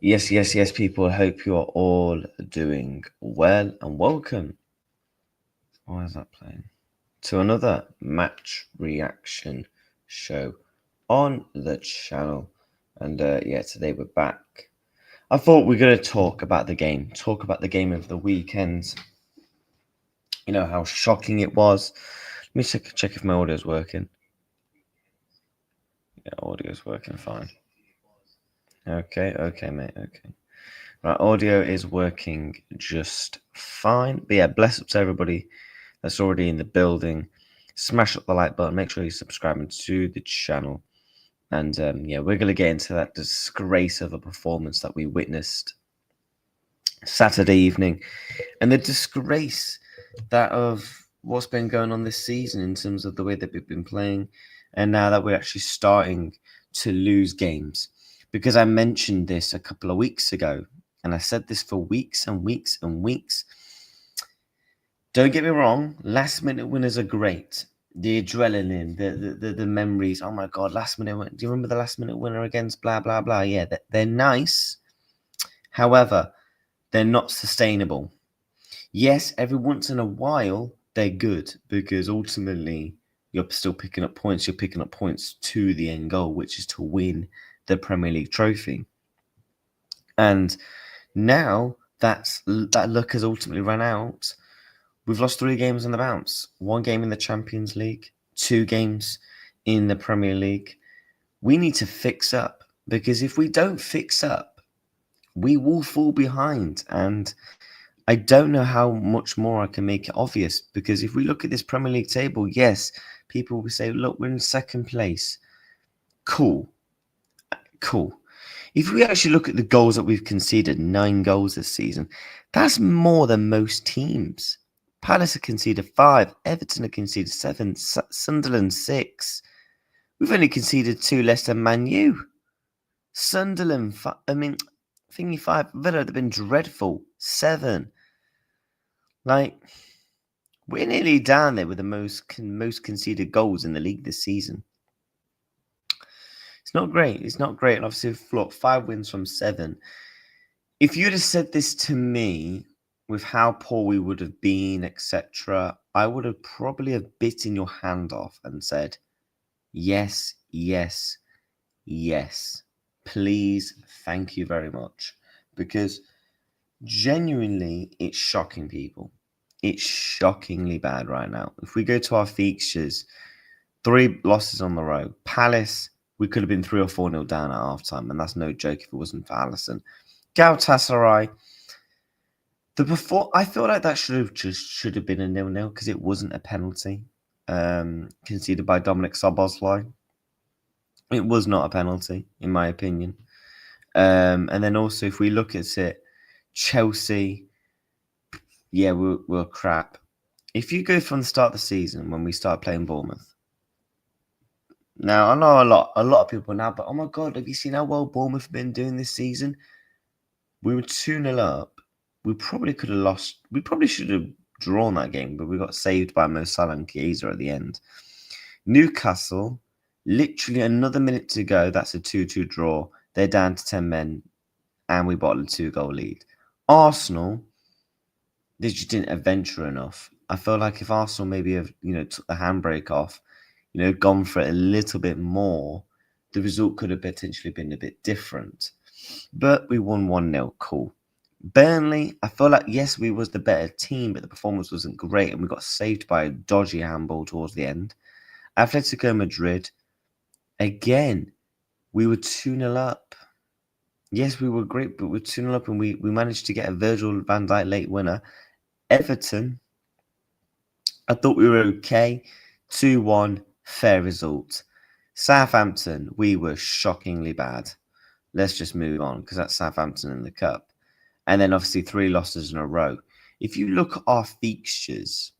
Yes, people. Hope you are all doing well and welcome. Why is that playing? To another match reaction show on the channel. And today we're back. I thought we are going to talk about the game of the weekend. You know how shocking it was. Let me check if my audio is working. Yeah, audio is working fine. Okay, mate. Okay. Right, audio is working just fine. But yeah, bless up to everybody that's already in the building. Smash up the like button. Make sure you're subscribing to the channel. And we're going to get into that disgrace of a performance that we witnessed Saturday evening. And the disgrace that of what's been going on this season in terms of the way that we've been playing. And now that we're actually starting to lose games. Because I mentioned this a couple of weeks ago. And I said this for weeks and weeks and weeks. Don't get me wrong, last minute winners are great. The adrenaline, the memories. Oh my god, last minute. Do you remember the last minute winner against blah blah blah? Yeah, they're nice. However, they're not sustainable. Yes, every once in a while they're good because ultimately you're still picking up points. You're picking up points to the end goal, which is to win the Premier League trophy. And now that luck has ultimately run out. We've lost 3 games on the bounce. 1 game in the Champions League, 2 games in the Premier League. We need to fix up because if we don't fix up, we will fall behind. And I don't know how much more I can make it obvious because if we look at this Premier League table, yes, people will say, look, we're in second place. Cool. If we actually look at the goals that we've conceded, 9 goals this season, that's more than most teams. Palace have conceded 5, Everton have conceded 7, Sunderland 6. We've only conceded 2 less than Man U. Sunderland, 5, Villa have been dreadful, 7. Like, we're nearly down there with the most conceded goals in the league this season. It's not great. And obviously, we've 5 wins from 7. If you'd have said this to me with how poor we would have been, etc., I would have probably have bitten your hand off and said, yes. Please, thank you very much. Because genuinely, it's shocking, people. It's shockingly bad right now. If we go to our fixtures, 3 losses on the row. Palace, we could have been 3 or 4-0 down at half-time, and that's no joke if it wasn't for Alisson. Galatasaray, I feel like that should have been a 0-0 because it wasn't a penalty conceded by Dominic Szoboszlai. It was not a penalty, in my opinion. And then also, if we look at it, Chelsea, yeah, we're crap. If you go from the start of the season when we started playing Bournemouth, now I know a lot of people now, but oh my god, have you seen how well Bournemouth have been doing this season? We were 2-0 up. We probably could have lost. We probably should have drawn that game, but we got saved by Mo Salah and Chiesa at the end. Newcastle, literally another minute to go. That's a 2-2 draw. They're down to 10 men, and we bottled a 2-goal lead. Arsenal, they just didn't adventure enough. I feel like if Arsenal maybe have, took the handbrake off, gone for it a little bit more, the result could have potentially been a bit different. But we won 1-0. Cool. Burnley, I feel like, yes, we was the better team, but the performance wasn't great, and we got saved by a dodgy handball towards the end. Atletico Madrid, again, we were 2-0 up. Yes, we were great, but we're 2-0 up, and we managed to get a Virgil van Dijk late winner. Everton, I thought we were okay. 2-1, fair result. Southampton, we were shockingly bad. Let's just move on, because that's Southampton in the Cup. And then obviously 3 losses in a row. If you look at our fixtures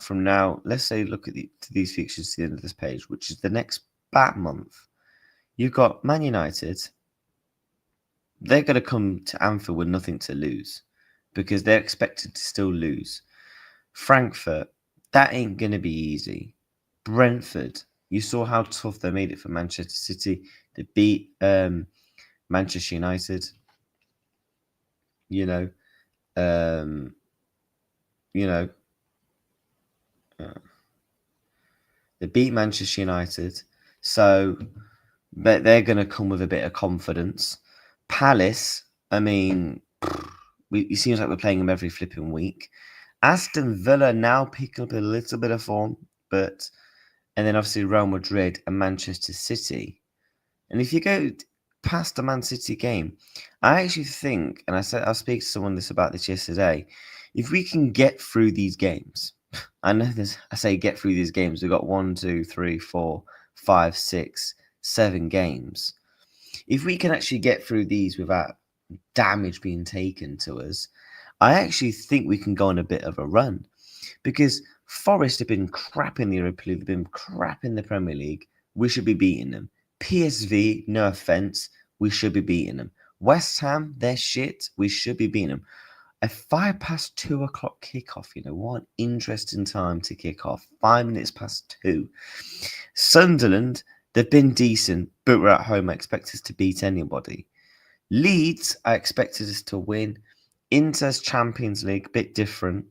from now, let's say look at these fixtures to the end of this page, which is the next bad month. You've got Man United. They're going to come to Anfield with nothing to lose because they're expected to still lose. Frankfurt, that ain't going to be easy. Brentford, you saw how tough they made it for Manchester City. They beat Manchester United. you know, um, you know, they beat Manchester United, so they're going to come with a bit of confidence. Palace, I mean, it seems like we're playing them every flipping week. Aston Villa now picking up a little bit of form, and then obviously Real Madrid and Manchester City. And if you go past the Man City game, I actually think, and I was speaking to someone about this yesterday, if we can get through these games, I know this. I say get through these games. We've got 1, 2, 3, 4, 5, 6, 7 games. If we can actually get through these without damage being taken to us, I actually think we can go on a bit of a run. Because Forest have been crap in the Europa League, they've been crap in the Premier League. We should be beating them. PSV, no offense, we should be beating them. West Ham, they're shit. We should be beating them. A 2:05 kickoff, what an interesting time to kick off. 5 minutes past 2. Sunderland, they've been decent, but we're at home. I expect us to beat anybody. Leeds, I expected us to win. Inter's Champions League, bit different.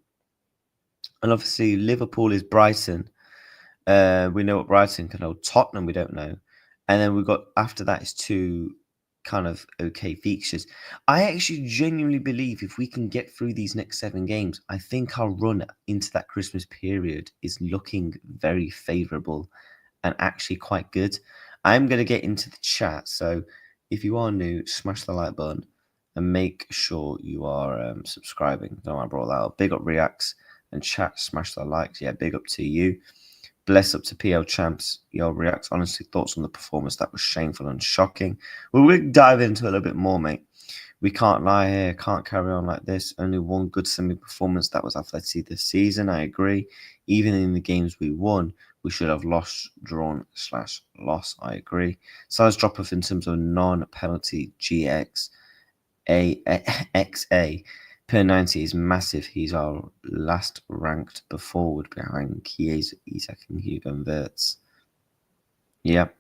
And obviously, Liverpool is Brighton. We know what Brighton can hold. Tottenham, we don't know. And then we've got, after that, is 2 kind of okay fixtures. I actually genuinely believe if we can get through these next 7 games, I think our run into that Christmas period is looking very favourable and actually quite good. I'm going to get into the chat. So if you are new, smash the like button and make sure you are subscribing. Don't want to brought that up. Big up Reacts and chat, smash the likes. Yeah, big up to you. Bless up to PL Champs. Your Reacts, honestly, thoughts on the performance. That was shameful and shocking. We'll dive into it a little bit more, mate. We can't lie here. Can't carry on like this. Only one good semi-performance. That was Atleti this season. I agree. Even in the games we won, we should have lost, drawn, /loss. I agree. Size drop off in terms of non-penalty GX. XA per 90 is massive. He's our last ranked forward behind Chiesa, Isak, and Hugo and Wirtz. Yep.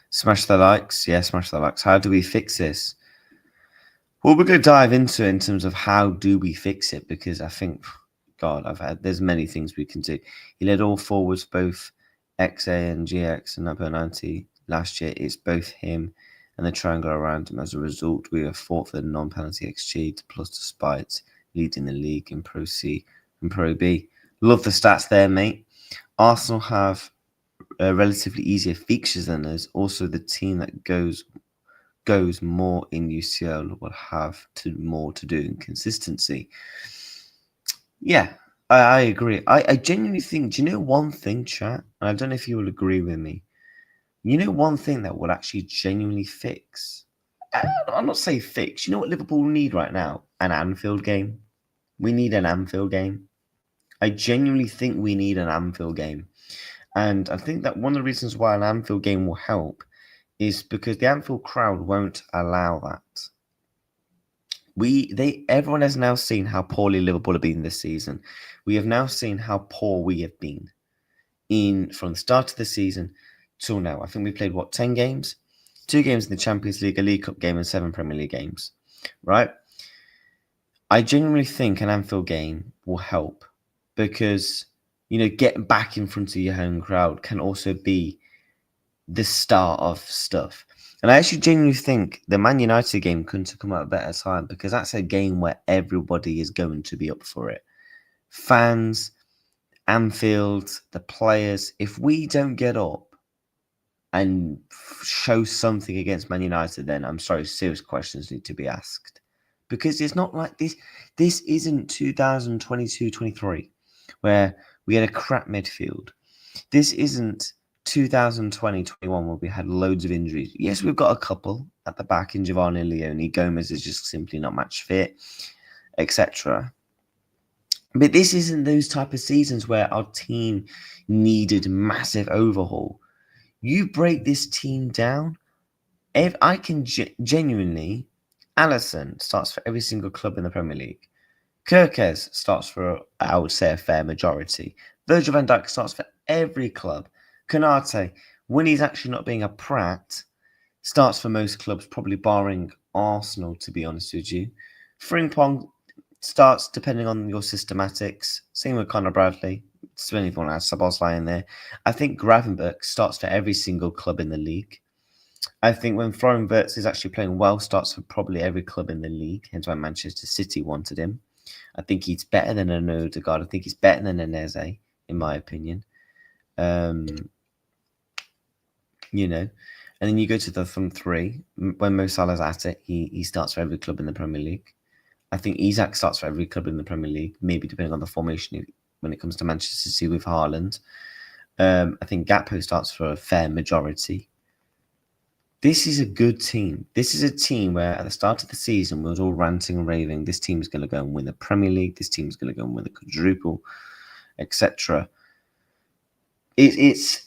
Smash the likes. Yeah, smash the likes. How do we fix this? Well, we're going to dive into it in terms of how do we fix it, because I think, God, there's many things we can do. He led all forwards, both XA and GX and per 90 last year. It's both him and the triangle around him. As a result, we are 4th for the non-penalty XG plus despite leading the league in Pro C and Pro B. Love the stats there, mate. Arsenal have relatively easier fixtures than us. Also, the team that goes more in UCL will have more to do in consistency. Yeah, I agree. I genuinely think, do you know one thing, chat? And I don't know if you will agree with me. You know one thing that will actually genuinely fix? I'm not saying fix. You know what Liverpool need right now? An Anfield game. We need an Anfield game. I genuinely think we need an Anfield game. And I think that one of the reasons why an Anfield game will help is because the Anfield crowd won't allow that. Everyone has now seen how poorly Liverpool have been this season. We have now seen how poor we have been from the start of the season till now. I think we played 10 games? 2 games in the Champions League, a League Cup game, and 7 Premier League games. Right? I genuinely think an Anfield game will help because, getting back in front of your home crowd can also be the start of stuff. And I actually genuinely think the Man United game couldn't have come at a better time, because that's a game where everybody is going to be up for it. Fans, Anfield, the players. If we don't get up and show something against Man United, then I'm sorry, serious questions need to be asked. Because it's not like this. This isn't 2022-23 where we had a crap midfield. This isn't 2020-21 where we had loads of injuries. Yes, we've got a couple at the back in Giovanni Leone. Gomez is just simply not match fit, etc. But this isn't those type of seasons where our team needed massive overhaul. You break this team down. If I can genuinely, Alisson starts for every single club in the Premier League. Kirkes starts for, I would say, a fair majority. Virgil van Dijk starts for every club. Konate, when he's actually not being a prat, Starts for most clubs, probably barring Arsenal, to be honest with you. Frimpong starts depending on your systematics. Same with Conor Bradley. Depending if you want to add Szoboszlai in there. I think Gravenberch starts for every single club in the league. I think when Florian Wirtz is actually playing well, starts for probably every club in the league. Hence why Manchester City wanted him. I think he's better than an Odegaard. I think he's better than an Eze, in my opinion. You know, and then you go to the front three. When Mo Salah's at it, he starts for every club in the Premier League. I think Isak starts for every club in the Premier League, maybe depending on the formation when it comes to Manchester City with Haaland. I think Gakpo starts for a fair majority. This is a good team. This is a team where at the start of the season, we were all ranting and raving. This team is going to go and win the Premier League. This team is going to go and win the quadruple, etc. It is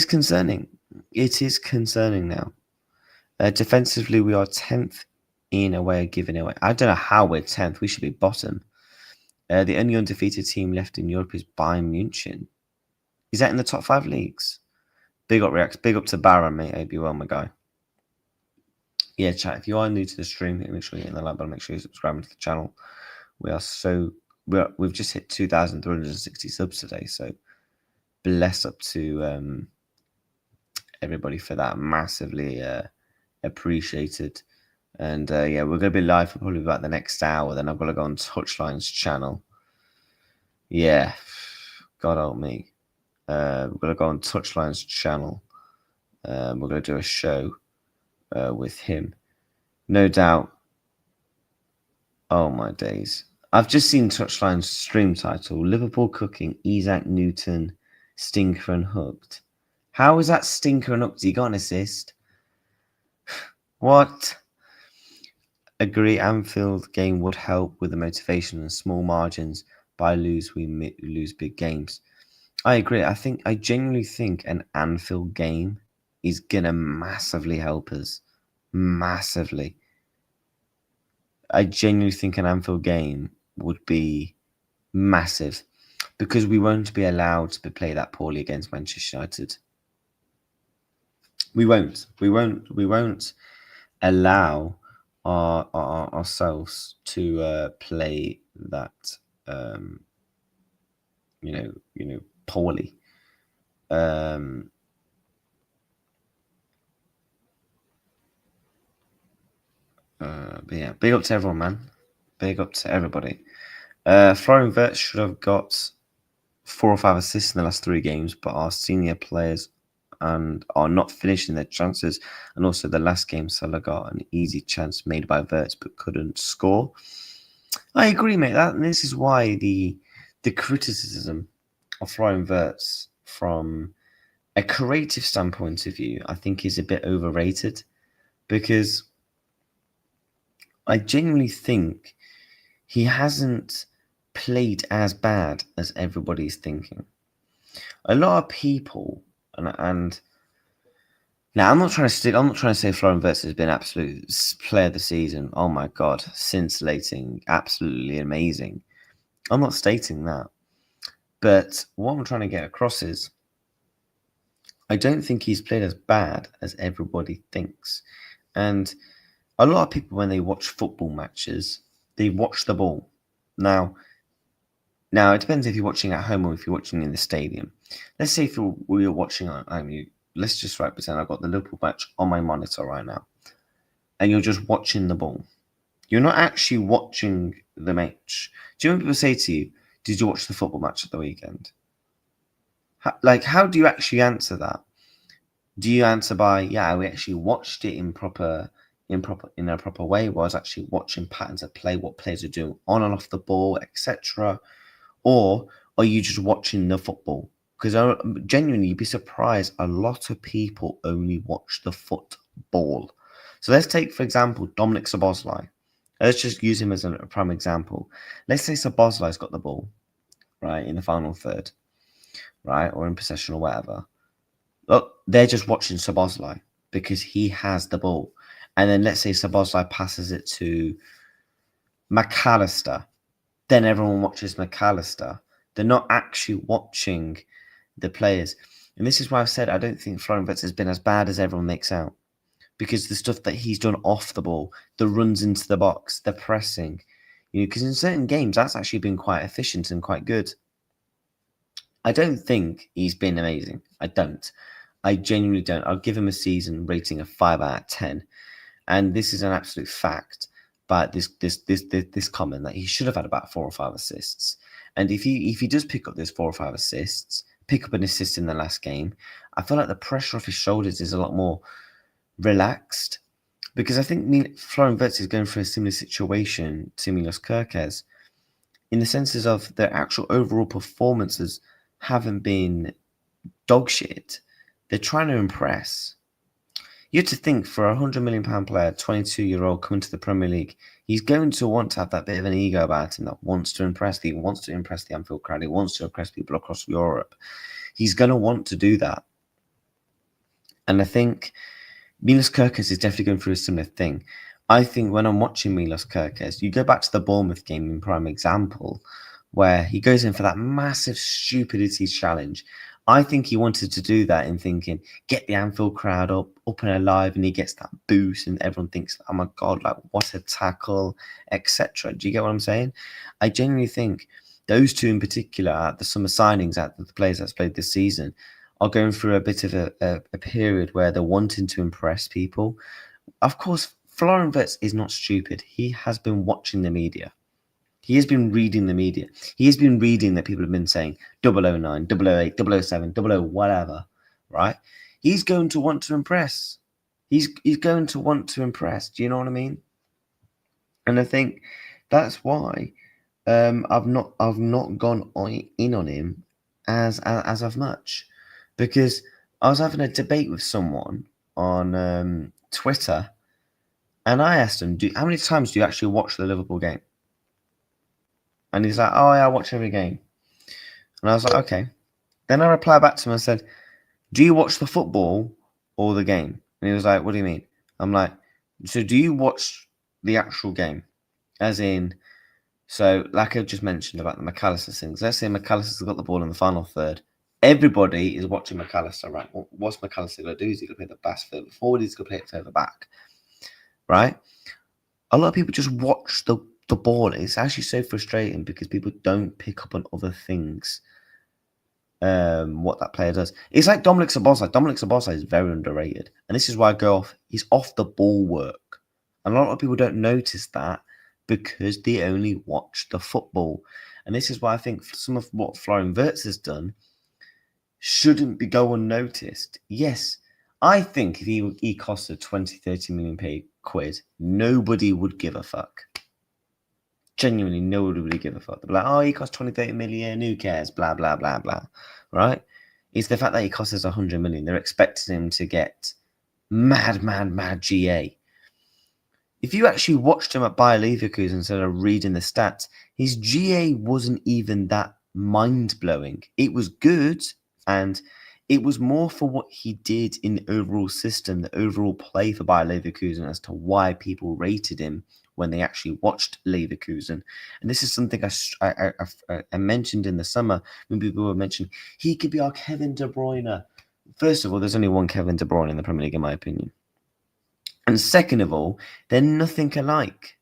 concerning. It is concerning now. Defensively, we are 10th in away giving away. I don't know how we're 10th. We should be bottom. The only undefeated team left in Europe is Bayern Munich. Is that in the top 5 leagues? Big up, React. Big up to Baron, mate. Hope you're well, my guy. Yeah, chat. If you are new to the stream, make sure you hit the like button. Make sure you subscribe to the channel. We've just hit 2,360 subs today. So bless up to everybody for that. Massively appreciated. And yeah, we're going to be live for probably about the next hour. Then I've got to go on Touchline's channel. Yeah, God help me. We're going to go on Touchline's channel. We're going to do a show with him. No doubt. Oh, my days. I've just seen Touchline's stream title. Liverpool cooking, Isaac Newton, Stinker and Hooked. How is that Stinker and Hooked? He got an assist. What? Agree, Anfield game would help with the motivation and small margins. By we lose big games. I agree. I genuinely think an Anfield game is gonna massively help us. Massively. I genuinely think an Anfield game would be massive because we won't be allowed to play that poorly against Manchester United. We won't allow ourselves to play that poorly. But yeah, big up to everyone, man. Big up to everybody. Florian Wirtz should have got 4 or 5 assists in the last 3 games, but our senior players are not finishing their chances. And also the last game, Salah got an easy chance made by Wirtz but couldn't score. I agree, mate. This is why the criticism of Florian Wirtz from a creative standpoint of view, I think, is a bit overrated, because I genuinely think he hasn't played as bad as everybody's thinking. A lot of people, and now I'm not trying to say Florian Wirtz has been absolute player of the season. Oh my God, scintillating, absolutely amazing. I'm not stating that, but what I'm trying to get across is I don't think he's played as bad as everybody thinks. And a lot of people, when they watch football matches, they watch the ball. Now it depends if you're watching at home or if you're watching in the stadium. Let's say if we're watching at home, let's just pretend I've got the Liverpool match on my monitor right now, and you're just watching the ball. You're not actually watching the match. Do you know when people say to you, "Did you watch the football match at the weekend?" How do you actually answer that? Do you answer by, "Yeah, we actually watched it in a proper way, where I was actually watching patterns of play, what players are doing on and off the ball, etc.? Or are you just watching the football?" Because genuinely, you'd be surprised, a lot of people only watch the football. So let's take, for example, Dominic Szoboszlai. Let's just use him as a prime example. Let's say Szoboszlai's got the ball, right, in the final third, right, or in possession or whatever. Look, they're just watching Szoboszlai because he has the ball. And then let's say Szoboszlai passes it to McAllister. Then everyone watches McAllister. They're not actually watching the players. And this is why I've said I don't think Florian Wirtz has been as bad as everyone makes out. because the stuff that he's done off the ball, the runs into the box, the pressing, because in certain games that's actually been quite efficient and quite good. I don't think he's been amazing. I don't. I genuinely don't. I'll give him a season rating of 5 out of 10, and this is an absolute fact. But this comment that he should have had about 4 or 5 assists, and if he does pick up this 4 or 5 assists, pick up an assist in the last game, I feel like the pressure off his shoulders is a lot more relaxed, because I think Florian Wirtz is going through a similar situation to Milos Kerkez, in the senses of their actual overall performances haven't been dog shit. They're trying to impress. You have to think, for a £100 million player, 22-year-old coming to the Premier League, he's going to want to have that bit of an ego about him that wants to impress. He wants to impress the Anfield crowd. He wants to impress people across Europe. He's going to want to do that. And I think Milos Kerkez is definitely going through a similar thing. I think when I'm watching Milos Kerkez, you go back to the Bournemouth game in prime example, where he goes in for that massive stupidity challenge. I think he wanted to do that in thinking, get the Anfield crowd up and alive, and he gets that boost, and everyone thinks, oh my God, like, what a tackle, etc. Do you get what I'm saying? I genuinely think those two in particular, the summer signings, the players that's played this season, are going through a bit of a period where they're wanting to impress people. Of course, Florian Wirtz is not stupid. He has been watching the media. He has been reading the media. He has been reading that people have been saying 009, 008, 007, 00 whatever, right? He's going to want to impress. He's going to want to impress. Do you know what I mean? And I think that's why I've not gone in on him as of much, because I was having a debate with someone on Twitter, and I asked him, how many times do you actually watch the Liverpool game? And he's like, oh, yeah, I watch every game. And I was like, okay. Then I replied back to him and said, do you watch the football or the game? And he was like, what do you mean? I'm like, so do you watch the actual game? As in, so like I just mentioned about the McAllister things. Let's say McAllister's got the ball in the final third. Everybody is watching McAllister, right? What's McAllister going to do? Is he going to play the pass further forward? He's going to play it further back, right? A lot of people just watch the ball. It's actually so frustrating because people don't pick up on other things. What that player does. It's like Dominic Szoboszlai. Dominic Szoboszlai is very underrated. And this is why I go off. He's off the ball work. And a lot of people don't notice that because they only watch the football. And this is why I think some of what Florian Wirtz has done shouldn't go unnoticed. Yes, I think if he costed 20, 30 million quid, nobody would give a fuck. Genuinely, nobody would give a fuck. They'd be like, oh, he cost 20, 30 million, who cares? Blah, blah, blah, blah. Right? It's the fact that he costs us 100 million. They're expecting him to get mad GA. If you actually watched him at Bayer Leverkusen instead of reading the stats, his GA wasn't even that mind-blowing. It was good, and it was more for what he did in the overall system, the overall play for Bayer Leverkusen, as to why people rated him when they actually watched Leverkusen. And this is something I mentioned in the summer when people were mentioning he could be our Kevin De Bruyne. First of all, there's only one Kevin De Bruyne in the Premier League, in my opinion. And second of all, they're nothing alike.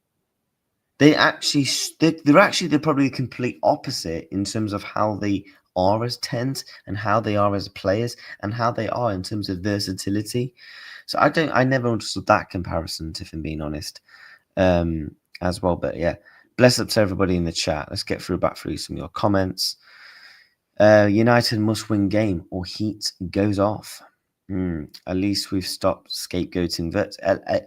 They're probably the complete opposite in terms of how they are as tens and how they are as players and how they are in terms of versatility. So I never understood that comparison, if I'm being honest, as well. But yeah, bless up to everybody in the chat. Let's get back through some of your comments. United must win game or heat goes off. At least we've stopped scapegoating.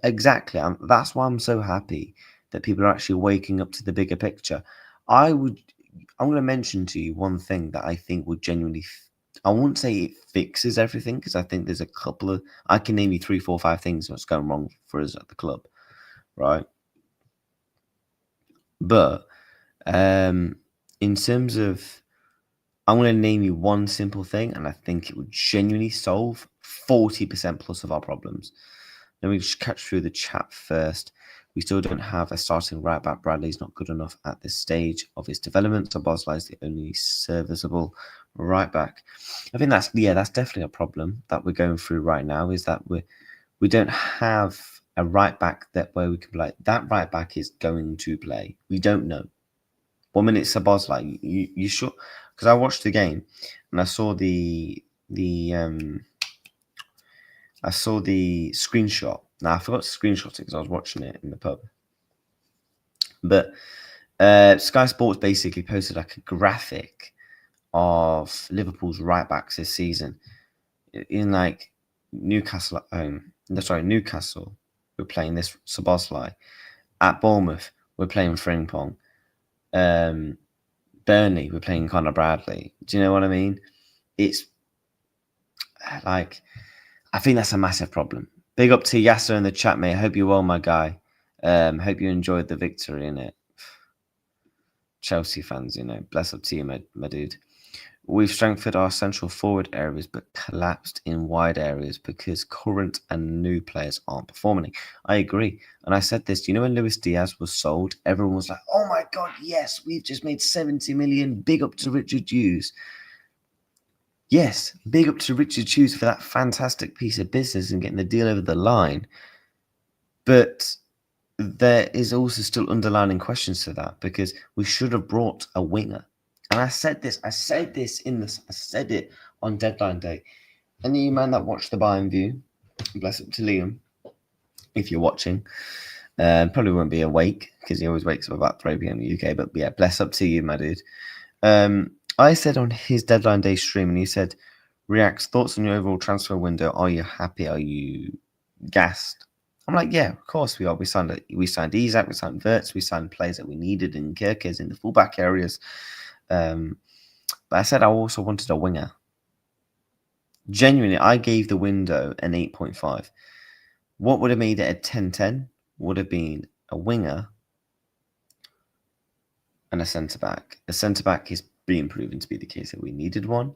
Exactly. That's why I'm so happy that people are actually waking up to the bigger picture. I'm going to mention to you one thing that I think would genuinely, I won't say it fixes everything, because I think there's a couple of, I can name you 3, 4, 5 things that's going wrong for us at the club, right? But in terms of, I'm going to name you one simple thing, and I think it would genuinely solve 40% plus of our problems. Let me just catch through the chat first. We still don't have a starting right back. Bradley's not good enough at this stage of his development. So Szoboszlai is the only serviceable right back. I think that's definitely a problem that we're going through right now, is that We don't have a right back where we can be like, that right back is going to play. We don't know. 1 minute Szoboszlai, you sure? Because I watched the game and I saw the screenshot. Now I forgot to screenshot it because I was watching it in the pub. But Sky Sports basically posted like a graphic of Liverpool's right backs this season. In like Newcastle at home. Newcastle, we're playing this Szoboszlai. At Bournemouth, we're playing Frimpong. Burnley, we're playing Conor Bradley. Do you know what I mean? It's like, I think that's a massive problem. Big up to Yasser in the chat, mate. Hope you're well, my guy. Hope you enjoyed the victory in it. Chelsea fans, bless up to you, my dude. We've strengthened our central forward areas but collapsed in wide areas because current and new players aren't performing. I agree. And I said this, when Luis Diaz was sold, everyone was like, oh my God, yes, we've just made 70 million. Big up to Richard Hughes. Yes, big up to Richard Hughes for that fantastic piece of business and getting the deal over the line. But there is also still underlying questions to that because we should have brought a winger. And I said it on deadline day. Any you man that watched the Bayern View, bless up to Liam, if you're watching, probably won't be awake because he always wakes up about 3 p.m. in the UK. But yeah, bless up to you, my dude. I said on his deadline day stream, and he said, "Reacts, thoughts on your overall transfer window? Are you happy? Are you gassed?" I'm like, yeah, of course we are. We signed Isak, we signed Wirtz, we signed players that we needed in Kirkes in the fullback areas. But I said I also wanted a winger. Genuinely, I gave the window an 8.5. What would have made it a 10-10 would have been a winger and a centre-back. A centre-back is being proven to be the case that we needed one.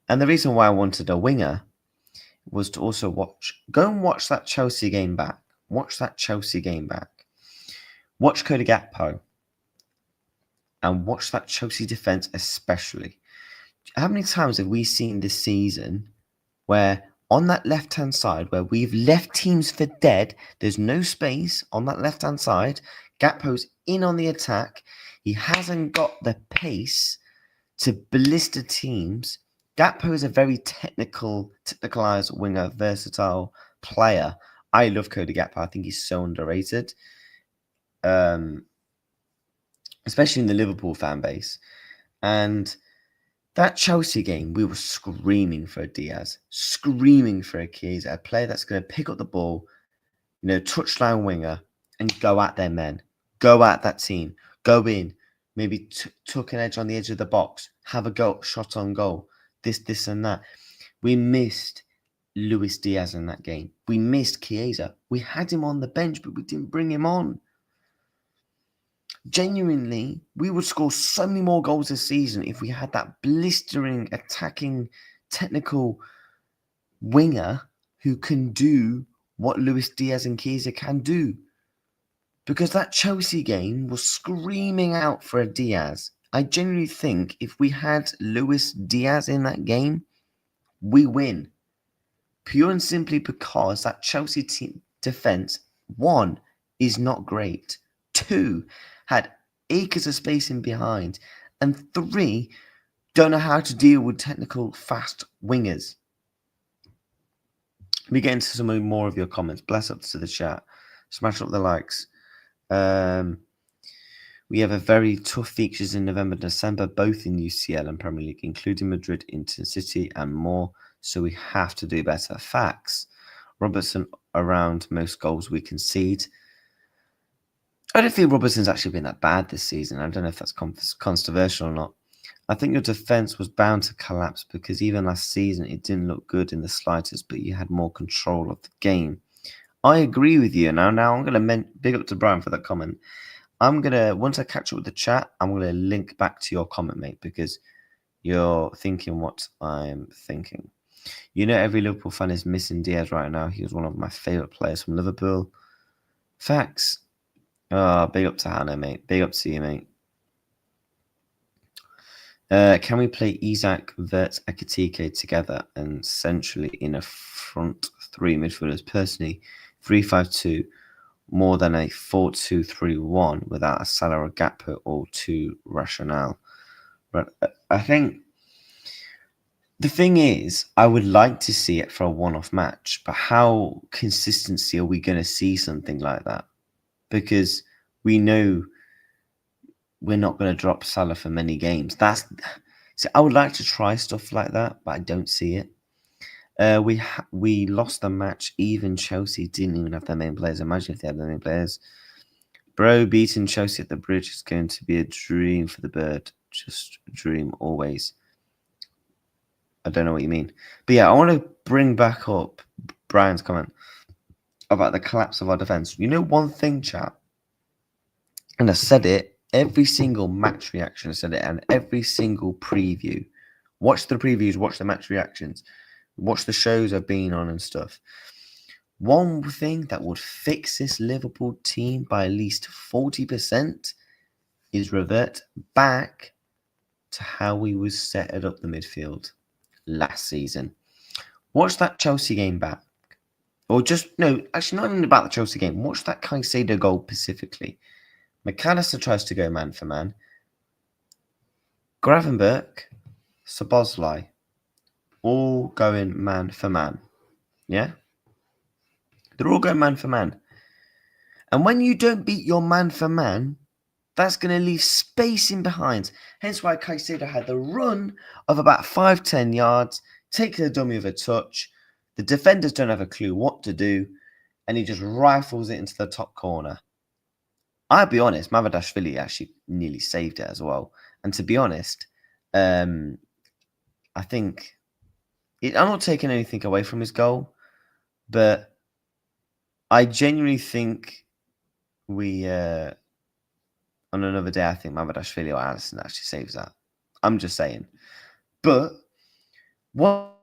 And the reason why I wanted a winger was to also go and watch that Chelsea game back. Watch Cody Gakpo. And watch that Chelsea defence especially. How many times have we seen this season where on that left-hand side, where we've left teams for dead, there's no space on that left-hand side, Gakpo's in on the attack, he hasn't got the pace to blister teams. Gakpo is a very technicalized winger, versatile player. I love Cody Gakpo. I think he's so underrated. Especially in the Liverpool fan base. And that Chelsea game, we were screaming for a Diaz, screaming for a Chiesa, a player that's going to pick up the ball, touchline winger, and go at their men, go at that team, go in, maybe tuck an edge on the edge of the box, have a shot on goal, this and that. We missed Luis Diaz in that game. We missed Chiesa. We had him on the bench, but we didn't bring him on. Genuinely, we would score so many more goals this season if we had that blistering, attacking, technical winger who can do what Luis Diaz and Chiesa can do. Because that Chelsea game was screaming out for a Diaz. I genuinely think if we had Luis Diaz in that game, we win. Pure and simply because that Chelsea team defense, 1, is not great. 2, had acres of space in behind. And 3, don't know how to deal with technical, fast wingers. We get into some more of your comments. Bless up to the chat. Smash up the likes. We have a very tough fixtures in November and December, both in UCL and Premier League, including Madrid, Inter City, and more. So we have to do better. Facts. Robertson around most goals we concede. I don't think Robertson's actually been that bad this season. I don't know if that's controversial or not. I think your defence was bound to collapse because even last season it didn't look good in the slightest, but you had more control of the game. I agree with you. Now I'm going to big up to Brian for that comment. Once I catch up with the chat, I'm going to link back to your comment, mate, because you're thinking what I'm thinking. Every Liverpool fan is missing Diaz right now. He was one of my favourite players from Liverpool. Facts. Big up to Hannah, mate. Big up to you, mate. Can we play Isak, Wirtz, Ekitike together and centrally in a front three midfielders. Personally, 3-5-2 more than a 4-2-3-1 without a Salah or Gakpo or two rationale. But I think the thing is, I would like to see it for a one-off match, but how consistency are we going to see something like that? Because we know we're not going to drop Salah for many games. So I would like to try stuff like that, but I don't see it. We lost the match. Even Chelsea didn't even have their main players. Imagine if they had their main players. Bro, beating Chelsea at the bridge is going to be a dream for the bird. Just a dream always. I don't know what you mean. But yeah, I want to bring back up Brian's comment about the collapse of our defence. You know one thing, chat? And I said it every single match reaction. I said it and every single preview. Watch the previews, watch the match reactions, watch the shows I've been on and stuff. One thing that would fix this Liverpool team by at least 40% is revert back to how we was set up the midfield last season. Watch that Chelsea game back. Or actually not even about the Chelsea game. Watch that Caicedo goal specifically. McAllister tries to go man for man. Gravenberch, Szoboszlai, all going man for man. Yeah? They're all going man for man. And when you don't beat your man for man, that's going to leave space in behind. Hence why Caicedo had the run of about 5-10 yards, take the dummy of a touch. The defenders don't have a clue what to do, and he just rifles it into the top corner. I'll be honest, Mamadashvili actually nearly saved it as well. And to be honest, I think I'm not taking anything away from his goal, but I genuinely think we on another day, I think Mamadashvili or Alisson actually saves that. I'm just saying. But what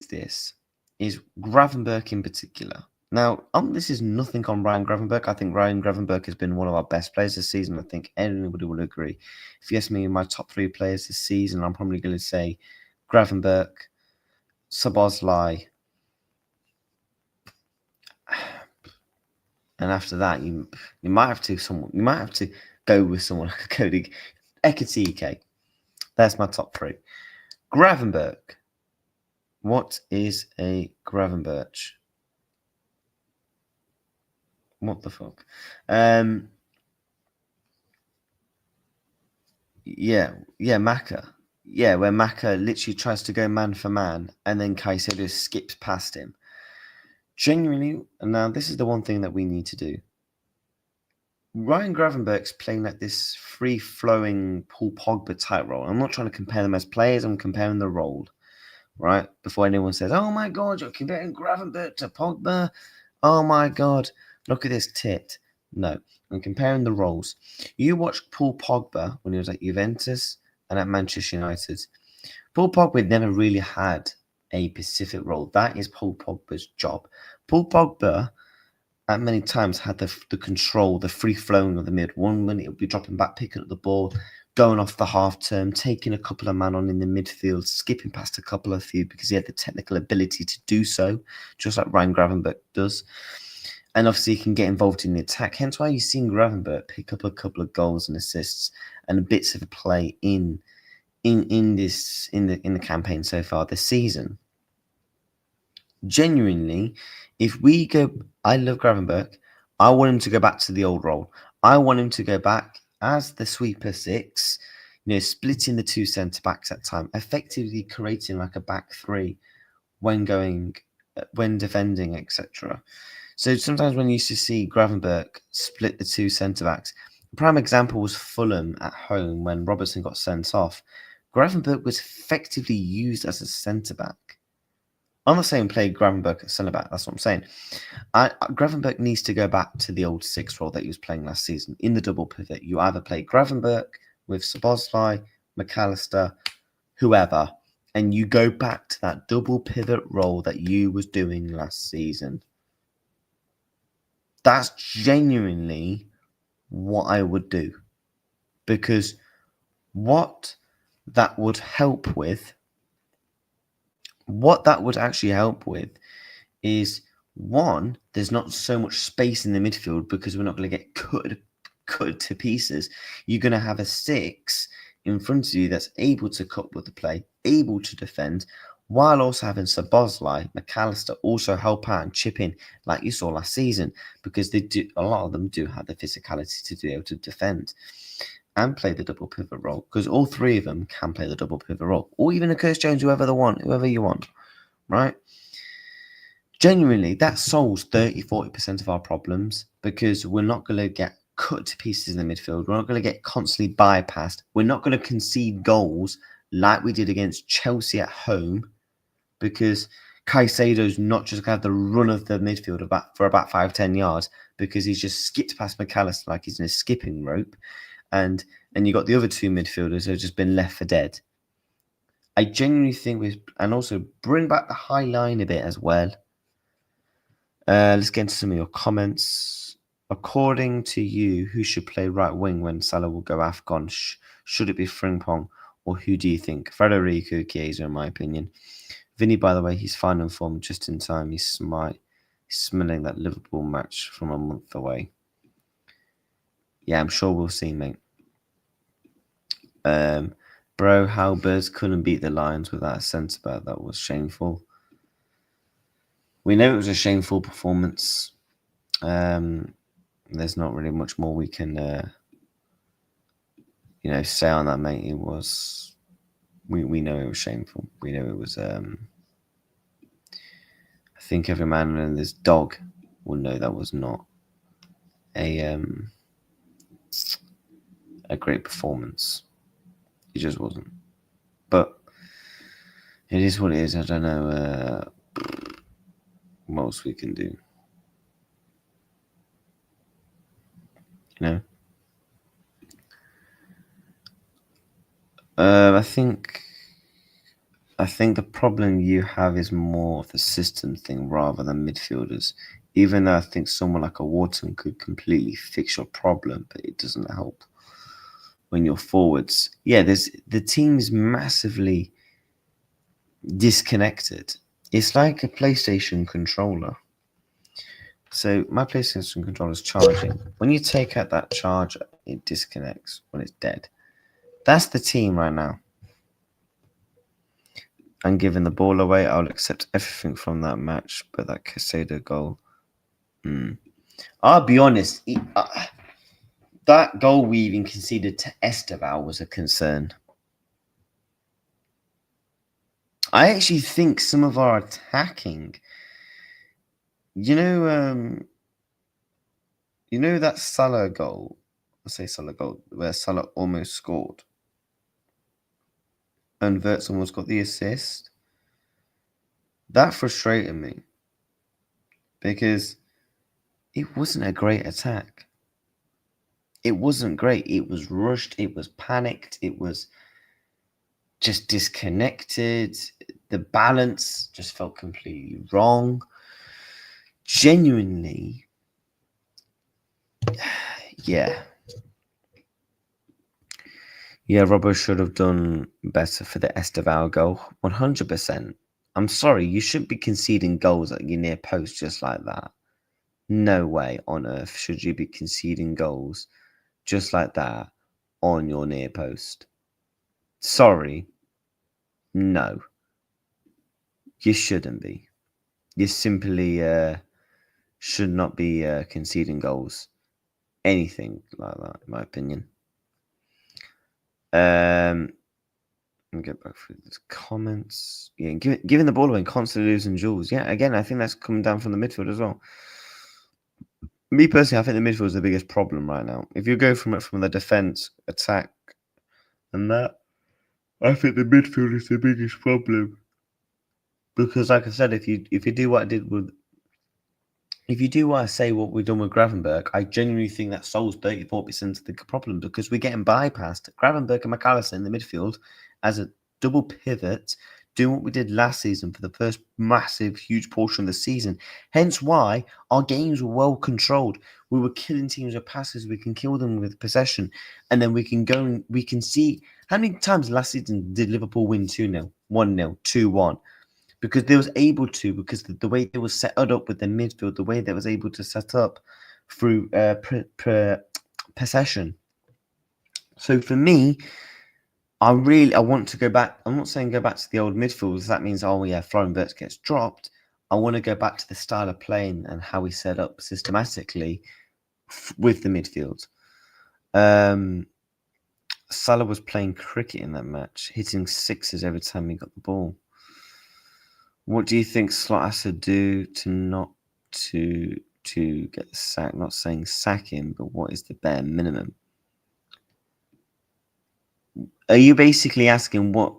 this is Gravenberch in particular. Now, this is nothing on Ryan Gravenberch. I think Ryan Gravenberch has been one of our best players this season. I think anybody will agree. If you ask me my top three players this season, I'm probably going to say Gravenberch, Szoboszlai, and after that, you might have to go with someone like Cody Ekitike. That's my top three. Gravenberch. What is a Gravenberch? What the fuck? Maka. Yeah, where Maka literally tries to go man for man and then Caicedo skips past him. Genuinely, and now this is the one thing that we need to do. Ryan Gravenberch's playing like this free-flowing Paul Pogba type role. I'm not trying to compare them as players. I'm comparing the role, right? Before anyone says, oh my God, you're comparing Gravenberch to Pogba. Oh my God, look at this tit. No, I'm comparing the roles. You watch Paul Pogba when he was at Juventus and at Manchester United. Paul Pogba never really had a specific role. That is Paul Pogba's job. Paul Pogba at many times had the control, the free flowing of the mid. 1 minute it would be dropping back, picking up the ball, going off the half turn, taking a couple of man on in the midfield, skipping past a couple of few because he had the technical ability to do so, just like Ryan Gravenberch does. And obviously he can get involved in the attack. Hence why you've seen Gravenberch pick up a couple of goals and assists and bits of a play in the campaign so far this season. Genuinely, if we go, I love Gravenberch. I want him to go back to the old role. I want him to go back as the sweeper six, splitting the two centre backs at time, effectively creating like a back three when defending, etc. So sometimes when you used to see Gravenberch split the two centre backs, the prime example was Fulham at home when Robertson got sent off. Gravenberch was effectively used as a centre back. I'm not saying play Gravenberch at centre back. That's what I'm saying. Gravenberch needs to go back to the old six role that he was playing last season in the double pivot. You either play Gravenberch with Szoboszlai, McAllister, whoever, and you go back to that double pivot role that you was doing last season. That's genuinely what I would do, because what that would actually help with is One, there's not so much space in the midfield because we're not going to get cut to pieces. You're going to have a 6 in front of you that's able to cut with the play, able to defend, while also having Szoboszlai, McAllister also help out and chip in, like you saw last season, because they do. A lot of them do have the physicality to be able to defend and play the double pivot role, because all 3 of them can play the double pivot role, or even a Curtis Jones, whoever you want, right? Genuinely, that solves 30-40% of our problems, because we're not going to get cut to pieces in the midfield. We're not going to get constantly bypassed. We're not going to concede goals like we did against Chelsea at home, because Caicedo's not just going to have the run of the midfield for about 5-10 yards, because he's just skipped past McAllister like he's in a skipping rope, and you got the other 2 midfielders who have just been left for dead. I genuinely think and also bring back the high line a bit as well. Let's get into some of your comments. According to you, who should play right wing when Salah will go AFCON? Should it be Frimpong, or who do you think? Federico Chiesa, in my opinion. Vinny, by the way, he's fine in form just in time. He's smelling that Liverpool match from a month away. Yeah, I'm sure we'll see, mate. Bro, how Birds couldn't beat the Lions without a centre-back. That was shameful. We know it was a shameful performance. There's not really much more we can, say on that, mate. It was. We know it was shameful. We know it was. I think every man and his dog will know that was not a great performance. It just wasn't. But it is what it is. I don't know what else we can do. I think the problem you have is more of the system thing rather than midfielders. Even though I think someone like a Wharton could completely fix your problem, but it doesn't help when you're forwards. Yeah, the team's massively disconnected. It's like a PlayStation controller. So my PlayStation controller is charging. When you take out that charger, it disconnects when it's dead. That's the team right now. And giving the ball away, I'll accept everything from that match, but that Caicedo goal, I'll be honest, that goal we even conceded to Esteval was a concern. I actually think some of our attacking, that Salah goal, where Salah almost scored, and Wirtz almost got the assist. That frustrated me because it wasn't a great attack. It wasn't great. It was rushed. It was panicked. It was just disconnected. The balance just felt completely wrong. Genuinely, yeah. Yeah, Robbo should have done better for the Esteval goal. 100%. I'm sorry, you shouldn't be conceding goals at your near post just like that. No way on earth should you be conceding goals just like that on your near post. Sorry. No. You shouldn't be. You simply should not be conceding goals. Anything like that, in my opinion. Let me get back through the comments. Yeah, giving the ball away and constantly losing duels. Yeah, again, I think that's coming down from the midfield as well. Me personally, I think the midfield is the biggest problem right now. If you go from the defense, attack, and that, I think the midfield is the biggest problem. Because, like I said, if you do what I did with, if you do what I say, what we've done with Gravenberg, I genuinely think that solves 34% of the problem, because we're getting bypassed. Gravenberg and McAllister in the midfield as a double pivot, doing what we did last season for the first massive, huge portion of the season. Hence why our games were well controlled. We were killing teams with passes. We can kill them with possession. And then we can go and we can see how many times last season did Liverpool win 2-0, 1-0, 2-1. because they was able to, because the way they were set up with the midfield, the way they was able to set up through possession. So for me, I want to go back. I'm not saying go back to the old midfield. That means, oh yeah, Florian Wirtz gets dropped. I want to go back to the style of playing and how we set up systematically with the midfield. Salah was playing cricket in that match, hitting sixes every time he got the ball. What do you think Slot has to do to get the sack? Not saying sack him, but what is the bare minimum? Are you basically asking what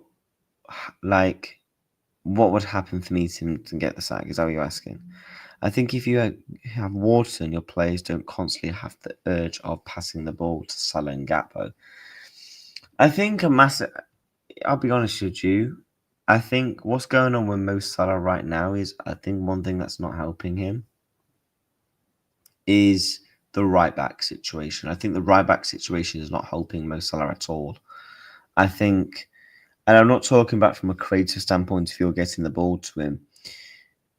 would happen for me to get the sack? Is that what you're asking? I think if you have Wharton, your players don't constantly have the urge of passing the ball to Salah and Gakpo. I think I'll be honest with you. I think what's going on with Mo Salah right now is, I think one thing that's not helping him is the right back situation. I think the right back situation is not helping Mo Salah at all. I think, and I'm not talking about from a creative standpoint if you're getting the ball to him.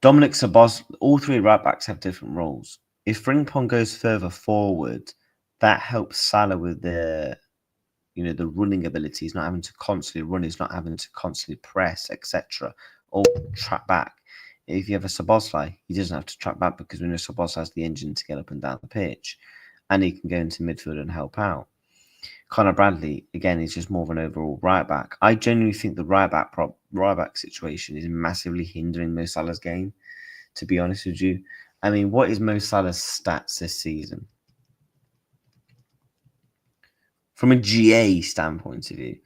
Dominic Szoboszlai, all three right backs have different roles. If Frimpong goes further forward, that helps Salah with the running ability. He's not having to constantly run. He's not having to constantly press, etc., or track back. If you have a Szoboszlai, he doesn't have to track back because we know Szoboszlai has the engine to get up and down the pitch, and he can go into midfield and help out. Conor Bradley, again, is just more of an overall right back. I genuinely think the right back situation is massively hindering Mo Salah's game, to be honest with you. I mean, what is Mo Salah's stats this season? From a GA standpoint of view,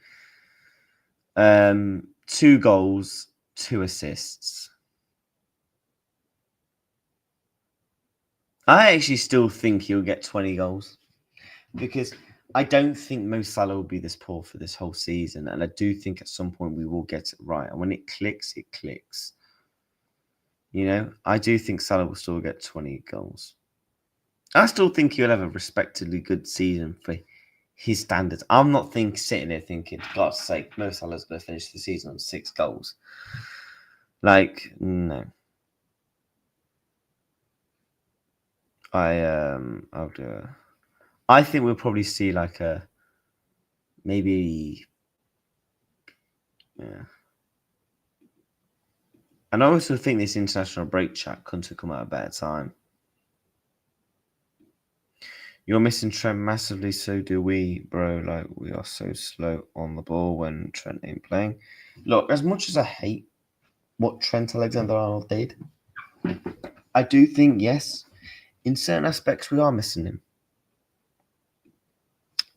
2 goals, 2 assists. I actually still think he'll get 20 goals because I don't think Mo Salah will be this poor for this whole season. And I do think at some point we will get it right. And when it clicks, it clicks. I do think Salah will still get 20 goals. I still think he'll have a respectably good season for his standards. I'm not sitting there thinking, for God's sake, Mo Salah's going to finish the season on 6 goals. No. I'll do it. I think we'll probably see maybe, yeah. And I also think this international break chat couldn't have come at a better time. You're missing Trent massively, so do we, bro. We are so slow on the ball when Trent ain't playing. Look, as much as I hate what Trent Alexander-Arnold did, I do think, yes, in certain aspects we are missing him.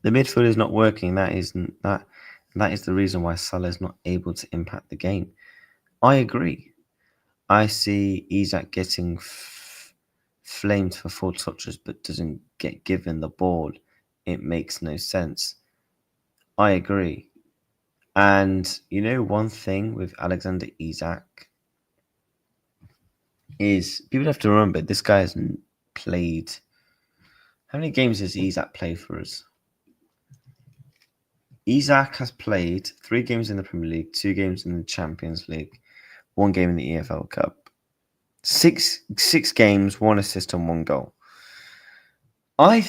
The midfield is not working. That is the reason why Salah is not able to impact the game. I agree. I see Isak getting flamed for 4 touches but doesn't get given the ball. It makes no sense. I agree. And one thing with Alexander Isak is people have to remember this guy hasn't played. How many games has Isak played for us? Isak has played 3 games in the Premier League, 2 games in the Champions League, 1 game in the EFL Cup. 6 games, 1 assist and 1 goal. I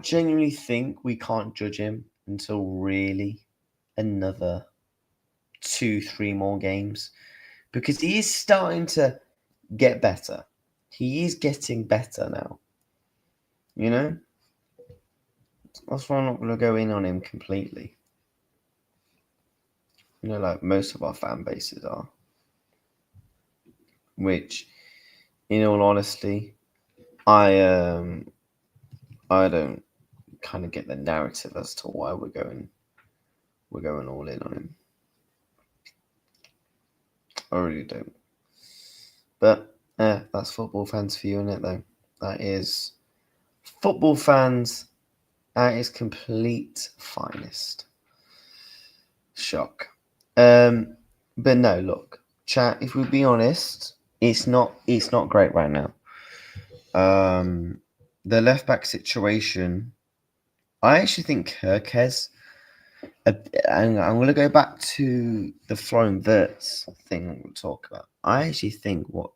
genuinely think we can't judge him until really another 2-3 more games, because he is starting to get better. He is getting better now. That's why I'm not going to go in on him completely. Like most of our fan bases are. Which, in all honesty, I don't kind of get the narrative as to why we're going all in on him. I really don't. But that's football fans for you, isn't it? Though that is football fans at its complete finest. Shock. But no, look, chat. If we be honest, it's not great right now. The left back situation, I actually think Kirkes And I'm going to go back to the Florian Wirtz thing we'll talk about. I actually think what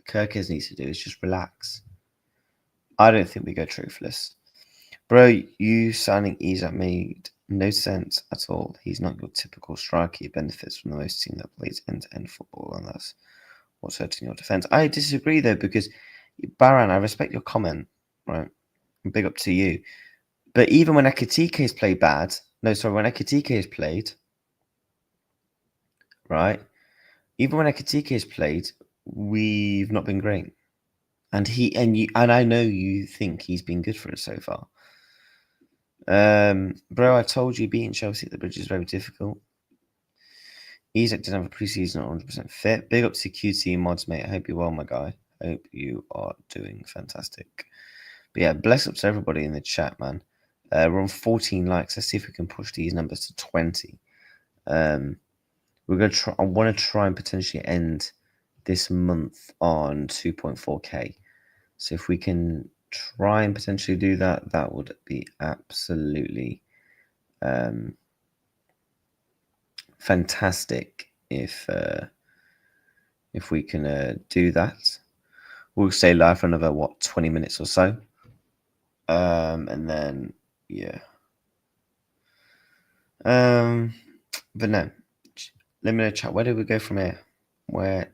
Kirkers needs to do is just relax. I don't think we go truthless. Bro, you signing Isak made no sense at all. He's not your typical striker. He benefits from the most team that plays end-to-end football, and that's what's hurting your defense. I disagree, though, because, Baran, I respect your comment, right? Big up to you. But even when Ekitike has played when Ekitike has played, right? Even when Ekitike has played, we've not been great. And I know you think he's been good for us so far. Bro, I told you beating Chelsea at the Bridge is very difficult. Isak didn't have a preseason at 100% fit. Big up to QT mods, mate. I hope you're well, my guy. Hope you are doing fantastic. But yeah, bless up to everybody in the chat, man. We're on 14 likes. Let's see if we can push these numbers to 20. We're gonna try. I want to try and potentially end this month on 2.4k. So if we can try and potentially do that, that would be absolutely fantastic. If we can do that, we'll stay live for another 20 minutes or so, and then yeah. But no, let me know, chat. Where do we go from here? I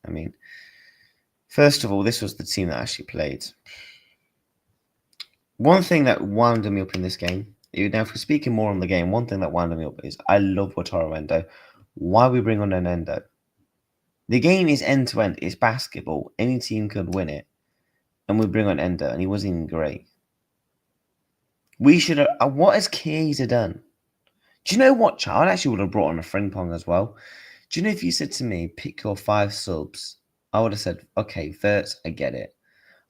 mean, first of all, this was the team that actually played. One thing that wound me up in this game, now if we're speaking more on the game, one thing that wound me up is I love Wataru Endo. Why we bring on an Endo? The game is end-to-end. It's basketball. Any team could win it. And we bring on Endo, and he wasn't even great. We should have... what has Chiesa done? Do you know what, chat? I actually would have brought on a Frimpong as well. Do you know if you said to me, pick your 5 subs, I would have said, okay, Wirtz, I get it.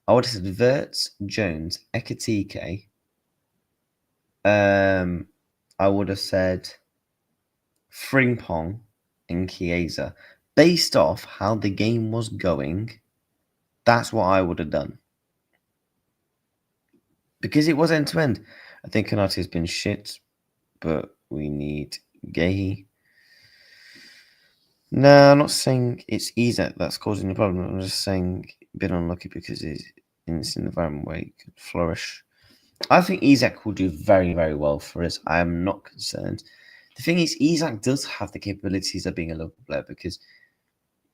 I would have said Wirtz, Jones, Ekitike. I would have said Frimpong and Chiesa. Based off how the game was going, that's what I would have done. Because it was end-to-end. I think Konate has been shit, but we need Gehi. No, I'm not saying it's Isak that's causing the problem. I'm just saying been unlucky because it's in this environment where he could flourish. I think Isak will do very, very well for us. I am not concerned. The thing is, Isak does have the capabilities of being a local player, because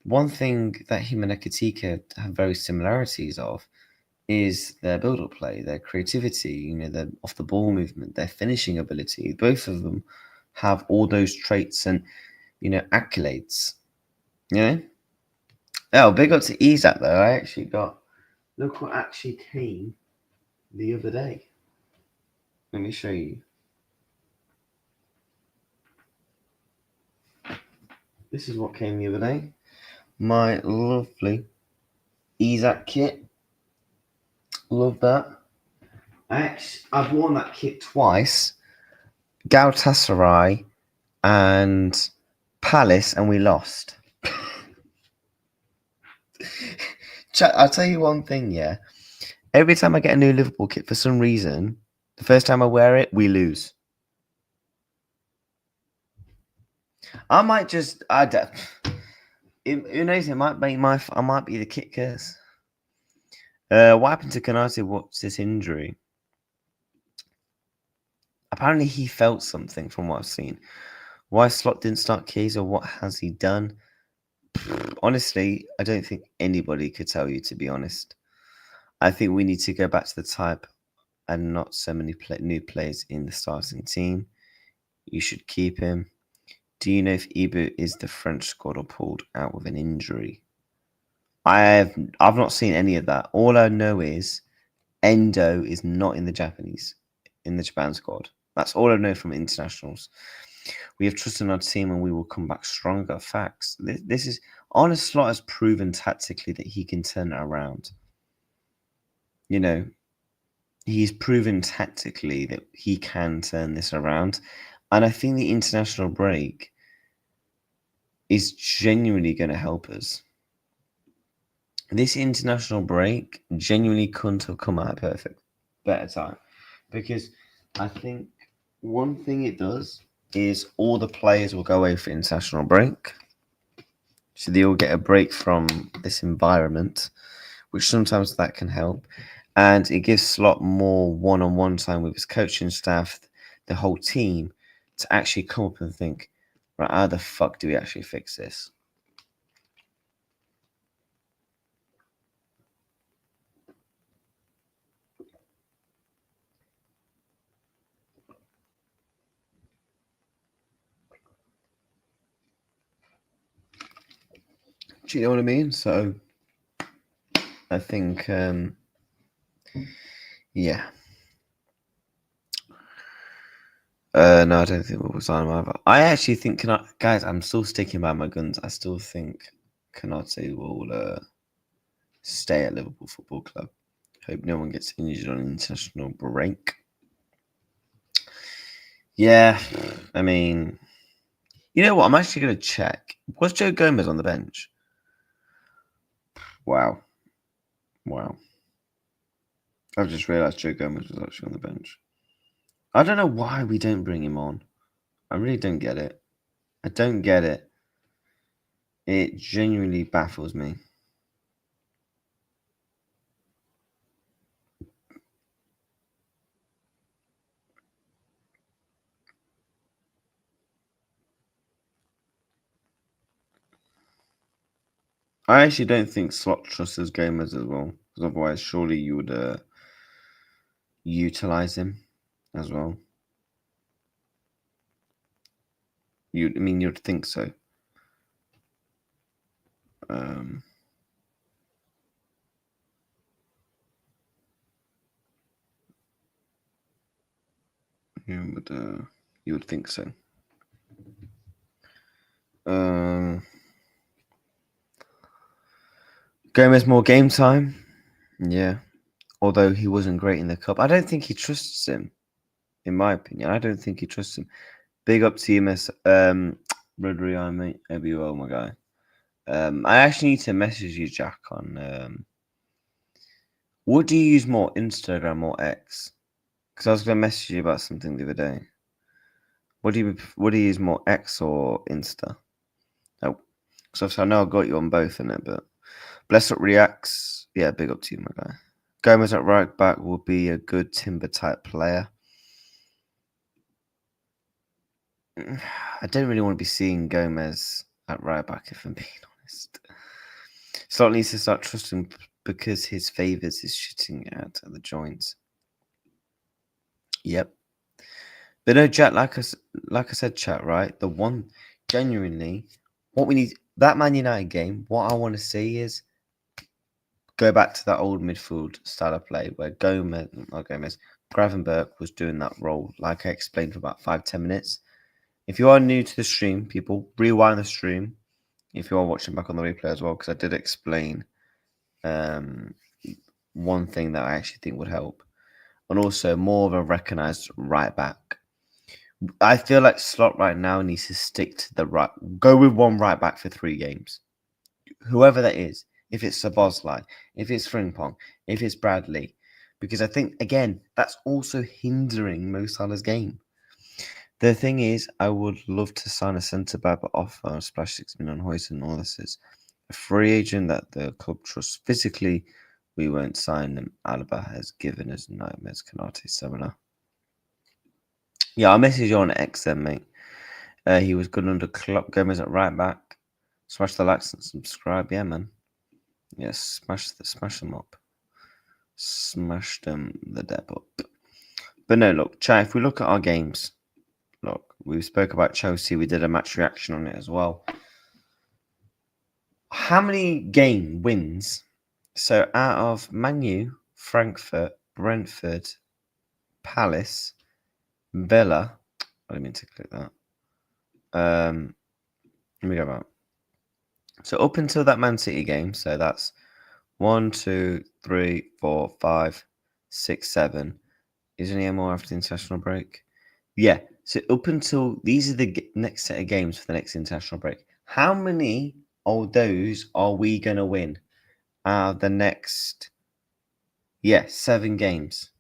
one thing that him and Ekitike have very similarities of is their build-up play, their creativity, their off-the-ball movement, their finishing ability. Both of them have all those traits and, accolades. Oh, big up to Isak, though. I actually got... Look what actually came the other day. Let me show you. This is what came the other day. My lovely Isak kit. Love that. I've worn that kit twice. Galatasaray and Palace, and we lost. I'll tell you one thing, yeah. Every time I get a new Liverpool kit, for some reason, the first time I wear it, we lose. I might just... who knows? It might be I might be the kit curse. What happened to Konate? What's this injury? Apparently, he felt something from what I've seen. Why Slot didn't start Chiesa? What has he done? Honestly, I don't think anybody could tell you, to be honest. I think we need to go back to the type and not so many new players in the starting team. You should keep him. Do you know if Ibu is the French squad or pulled out with an injury? I've not seen any of that. All I know is Endo is not in the Japan squad. That's all I know from internationals. We have trust in our team and we will come back stronger. Facts. This is... Arne Slot has proven tactically that he can turn it around. He's proven tactically that he can turn this around. And I think the international break is genuinely going to help us. This international break genuinely couldn't have come at a better time. Because I think one thing it does is all the players will go away for international break. So they all get a break from this environment, which sometimes that can help. And it gives Slot more one-on-one time with his coaching staff, the whole team, to actually come up and think, right, how the fuck do we actually fix this? Do you know what I mean? So I think, yeah. No, I don't think we'll sign him either. I actually think, guys, I'm still sticking by my guns. I still think Canate will stay at Liverpool Football Club. Hope no one gets injured on international break. Yeah, I mean, you know what? I'm actually going to check. Was Joe Gomez on the bench? Wow. I've just realised Joe Gomez was actually on the bench. I don't know why we don't bring him on. I really don't get it. I don't get it. It genuinely baffles me. I actually don't think Slot trusts Gomez as well, because otherwise, surely you would utilize him as well. You'd think so. You would think so. Gomez more game time, yeah. Although he wasn't great in the cup, I don't think he trusts him. In my opinion, I don't think he trusts him. Big up to you, Miss Rodri, mate. Hope you well, my guy. I actually need to message you, Jack, on what do you use more, Instagram or X? Because I was going to message you about something the other day. What do you use more, X or Insta? Oh, because I know I got you on both in it, but Bless Up Reacts. Yeah, big up to you, my guy. Gomez at right back will be a good Timber type player. I don't really want to be seeing Gomez at right back, if I'm being honest. Slot needs to start trusting because his favours is shooting at the joints. Yep. But no, chat, like I said, chat, right? The one, genuinely, what we need, that Man United game, what I want to see is go back to that old midfield style of play where Gravenberch was doing that role, like I explained for about 5-10 minutes. If you are new to the stream, people, rewind the stream. If you are watching back on the replay as well, because I did explain one thing that I actually think would help. And also more of a recognised right back. I feel like Slot right now needs to stick to the right. Go with one right back for 3 games. Whoever that is. If it's Szoboszlai, if it's Frimpong, if it's Bradley. Because I think, again, that's also hindering Mo Salah's game. The thing is, I would love to sign a centre back, but offer splash 6 million on Hoyt and all this is a free agent that the club trusts physically. We won't sign him. Alaba has given us nightmares. Canate seminar. Yeah, I'll message you on X then, mate. He was good under Klopp. Gomez at right back. Smash the likes and subscribe. Yeah, man. Yes, smash them up. Smash them the dep up. But no, look, chat, if we look at our games, look, we spoke about Chelsea. We did a match reaction on it as well. How many game wins? So out of Man U, Frankfurt, Brentford, Palace, Villa. I didn't mean to click that. Let me go back. So up until that Man City game, so that's 1, 2, 3, 4, 5, 6, 7. Is there any more after the international break? Yeah. So up until these are the next set of games for the next international break. How many of those are we going to win? The next, 7 games.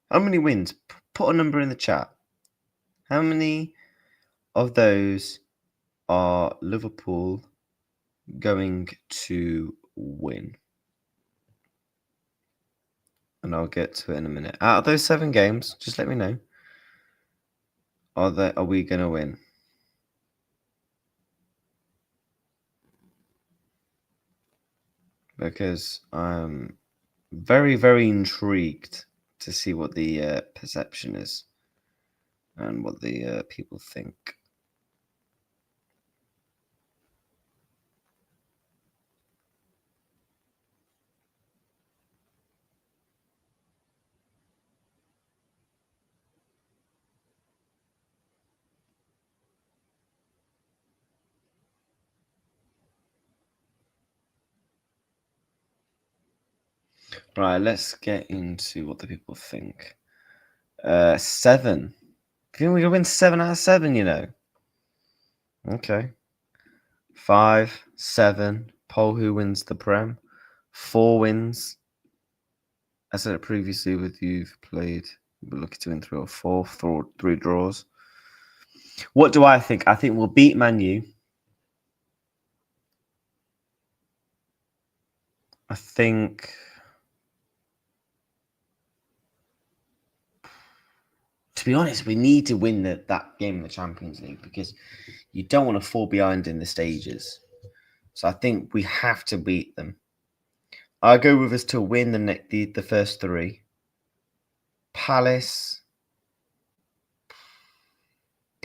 How many wins put a number in the chat. How many of those are Liverpool going to win? And I'll get to it in a minute. Out of those 7 games, just let me know. Are we going to win? Because I'm very, very intrigued to see what the perception is and what the people think. Right, let's get into what the people think. 7. I think we can win 7 out of 7, you know. Okay. 5, 7. Poll who wins the Prem. 4 wins. I said it previously with you've played. We're looking to win 3 or 4. 3 draws. What do I think? I think we'll beat Man U. I think... To be honest, we need to win that game in the Champions League because you don't want to fall behind in the stages. So I think we have to beat them. I'll go with us to win the first 3. Palace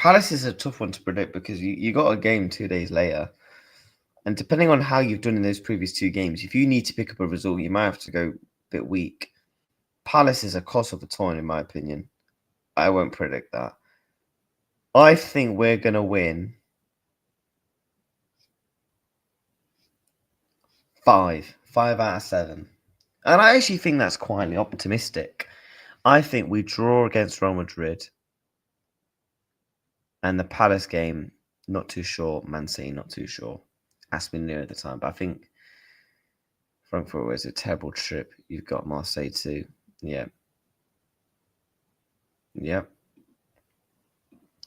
is a tough one to predict because you got a game 2 days later. And depending on how you've done in those previous 2 games, if you need to pick up a result, you might have to go a bit weak. Palace is a cost of a toin, in my opinion. I won't predict that. I think we're going to win 5 out of 7. And I actually think that's quietly optimistic. I think we draw against Real Madrid. And the Palace game, not too sure. Man City, not too sure. Asked me near at the time. But I think Frankfurt was a terrible trip. You've got Marseille too. Yeah. Yep.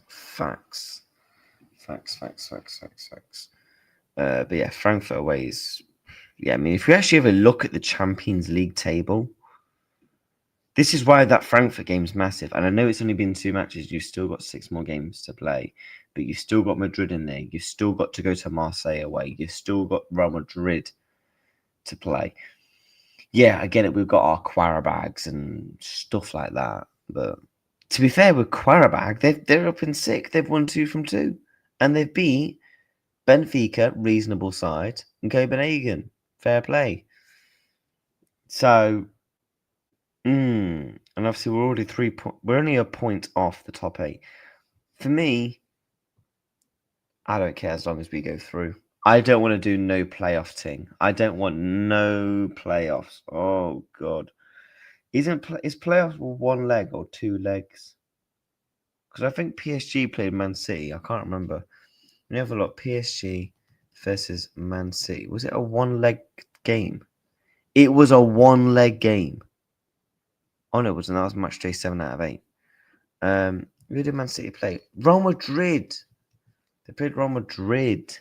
Facts. But yeah, Frankfurt away is... Yeah, I mean, if we actually have a look at the Champions League table, this is why that Frankfurt game's massive. And I know it's only been 2 matches. You've still got 6 more games to play. But you've still got Madrid in there. You've still got to go to Marseille away. You've still got Real Madrid to play. Yeah, I get it. We've got our Quarabags and stuff like that. But to be fair with Qarabag, they're up in 6th. They've won 2 from 2. And they've beat Benfica, reasonable side, and Copenhagen. Fair play. So, and obviously we're already we're only a point off the top 8. For me, I don't care as long as we go through. I don't want to do no playoff thing. I don't want no playoffs. Oh God, is playoffs 1 leg or 2 legs? Because I think PSG played Man City. I can't remember. Let me have a look. PSG versus Man City. Was it a 1 leg game? It was a 1 leg game. Oh no, it wasn't. That was match day 7 out of 8. Who did Man City play? Real Madrid. They played Real Madrid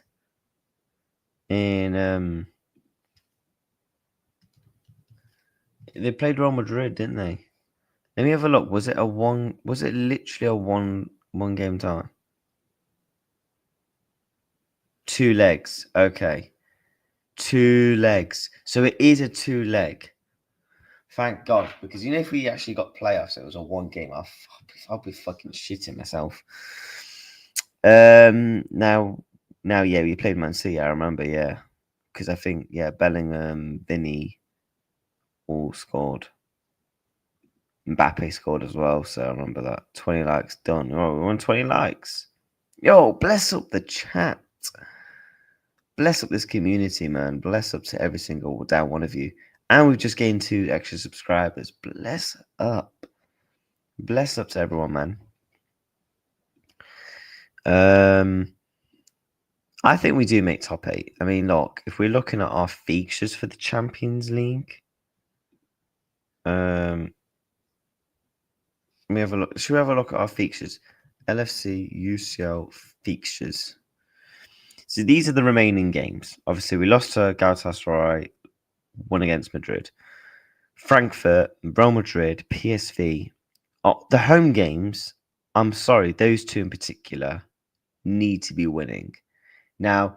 in they played Real Madrid, didn't they? Let me have a look. Was it literally a one game tie? 2 legs. Okay. 2 legs. So it is a 2 leg. Thank God, because if we actually got playoffs, it was a 1 game. I'll be fucking shitting myself. Now, yeah, we played Man City. I remember, yeah, because I think, yeah, Bellingham, Vinny, all scored. Mbappe scored as well, so I remember that. 20 likes done. Oh, we won 20 likes. Yo, bless up the chat. Bless up this community, man. Bless up to every single down one of you. And we've just gained 2 extra subscribers. Bless up. Bless up to everyone, man. I think we do make top 8. I mean, look, if we're looking at our fixtures for the Champions League, Let me have a look. Should we have a look at our fixtures? LFC UCL fixtures. So these are the remaining games. Obviously, we lost to Galatasaray, won against Madrid. Frankfurt, Real Madrid, PSV. Oh, the home games, I'm sorry, those two in particular need to be winning. Now,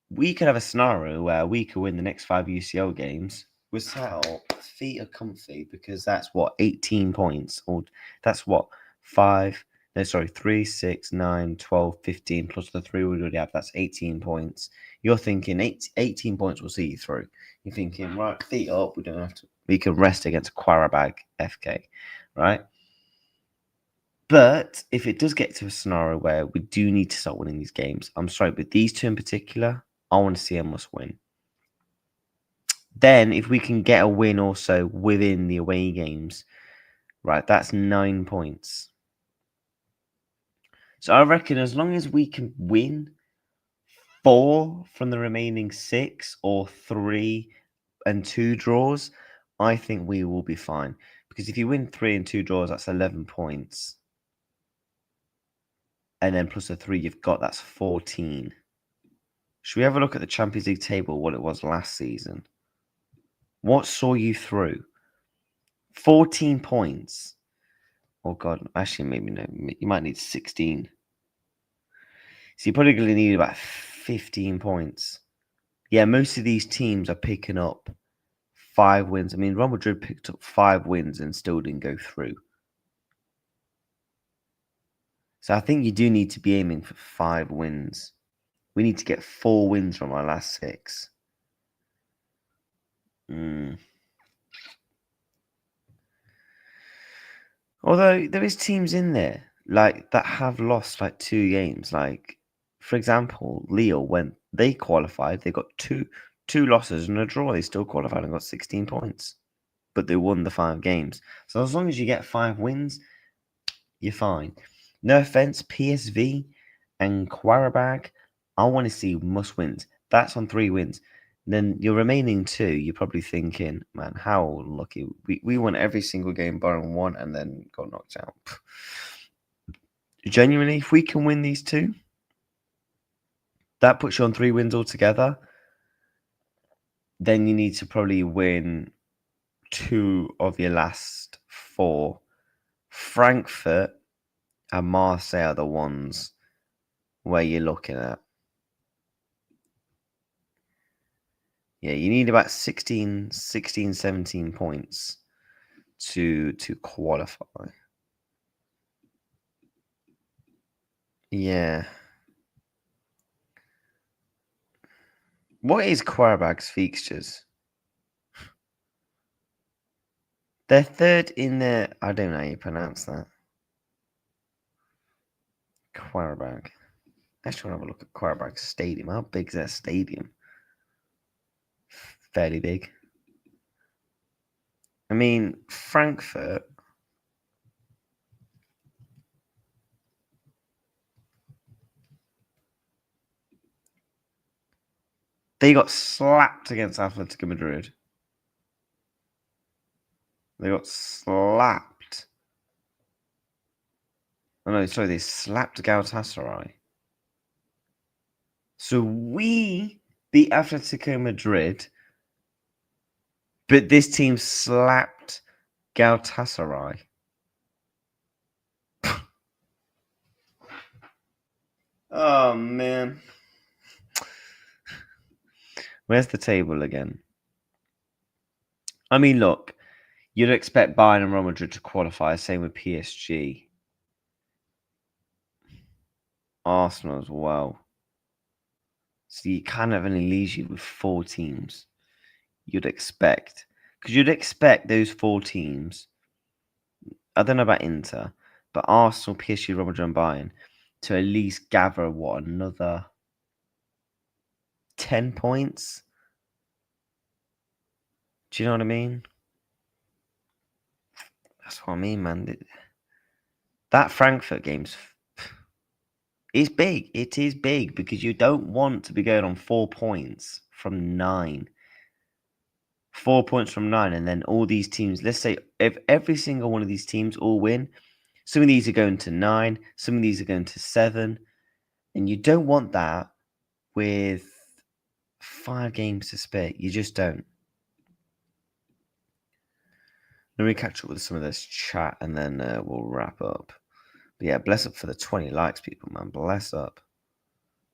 we could have a scenario where we could win the next 5 UCL games. We're set up, feet are comfy because that's what, 18 points, or that's what, 3, 6, 9, 12, 15, plus the 3 we already have, that's 18 points. You're thinking 18 points will see you through. You're thinking, right, feet up, we can rest against Qarabag FK, right? But if it does get to a scenario where we do need to start winning these games, I'm sorry, but these two in particular, I want to see a must win. Then, if we can get a win also within the away games, right, that's 9 points. So I reckon as long as we can win 4 from the remaining 6 or 3 and 2 draws, I think we will be fine. Because if you win 3 and 2 draws, that's 11 points. And then plus the 3 you've got, that's 14. Should we have a look at the Champions League table, what it was last season? What saw you through? 14 points. Oh, God. Actually, maybe no. You might need 16. So you're probably going to need about 15 points. Yeah, most of these teams are picking up 5 wins. I mean, Real Madrid picked up 5 wins and still didn't go through. So I think you do need to be aiming for 5 wins. We need to get 4 wins from our last 6. Although there is teams in there like that have lost like 2 games. Like, for example, Lille, when they qualified, they got two losses and a draw. They still qualified and got 16 points, but they won the 5 games. So as long as you get 5 wins, you're fine. No offense, PSV and Qarabag, I want to see must wins. That's on 3 wins. Then your remaining 2, you're probably thinking, man, how lucky. We won every single game barring 1 and then got knocked out. Genuinely, if we can win these 2, that puts you on 3 wins altogether. Then you need to probably win 2 of your last 4. Frankfurt and Marseille are the ones where you're looking at. Yeah, you need about 16, 17 points to qualify. Yeah. What is Qarabag's fixtures? They're third in the... I don't know how you pronounce that. Qarabag. I just want to have a look at Qarabag's stadium. How big is that stadium? Fairly big. I mean, Frankfurt... They got slapped against Atletico Madrid. They got slapped. Oh no, sorry, they slapped Galatasaray. So we beat Atletico Madrid, but this team slapped Galatasaray. Oh, man. Where's the table again? I mean, look, you'd expect Bayern and Real Madrid to qualify. Same with PSG. Arsenal as well. So you kind of only leaves you with 4 teams. You'd expect. Because you'd expect those 4 teams, I don't know about Inter, but Arsenal, PSG, Real Madrid and Bayern, to at least gather, another 10 points? Do you know what I mean? That's what I mean, man. That Frankfurt game's is big. It is big because you don't want to be going on 4 points from 9. 4 points from 9, and then all these teams, let's say if every single one of these teams all win, Some of these are going to 9. Some of these are going to 7. And you don't want that with 5 games to spare. You just don't. Let me catch up with some of this chat and then we'll wrap up. But yeah, bless up for the 20 likes, people, man. Bless up.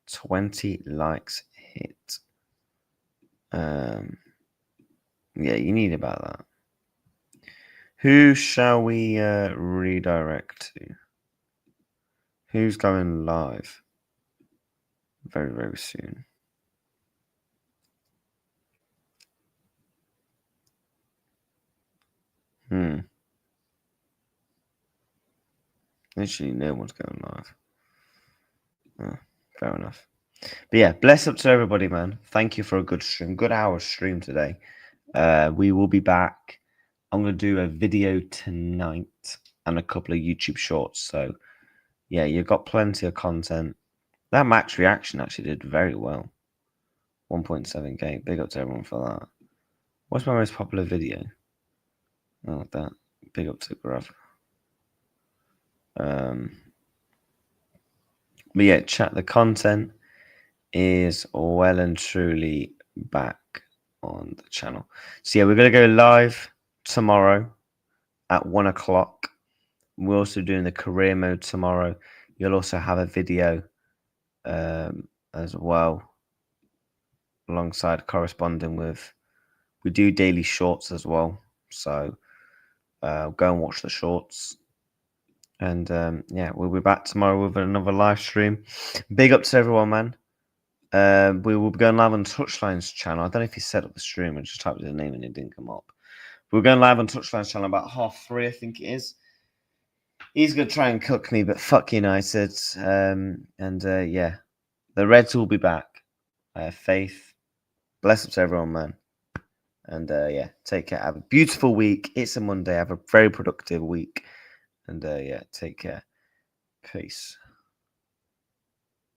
20 likes hit. Yeah, you need about that. Who shall we redirect to? Who's going live? Very, very soon. Literally no one's going live. Oh, fair enough. But yeah, bless up to everybody, man. Thank you for a good stream. Good hour stream today. We will be back. I'm going to do a video tonight and a couple of YouTube shorts. So yeah, you've got plenty of content. That match reaction actually did very well. 1.7k. Big up to everyone for that. What's my most popular video? Oh, that. Big up to Grav. But yeah, chat. The content is well and truly back on the channel. So yeah, we're gonna go live tomorrow at 1 o'clock. We're also doing the career mode tomorrow. You'll also have a video as well, alongside corresponding with. We do daily shorts as well, so go and watch the shorts. And yeah, we'll be back tomorrow with another live stream. Big up to everyone, man. We will be going live on Touchline's channel. I don't know if he set up the stream. I just typed his name and it didn't come up. We're going live on Touchline's channel about 3:30, I think it is. He's going to try and cook me, but fuck United. Yeah, the Reds will be back. I have faith. Bless up to everyone, man. And yeah, take care. Have a beautiful week. It's a Monday. Have a very productive week. And yeah, take care. Peace.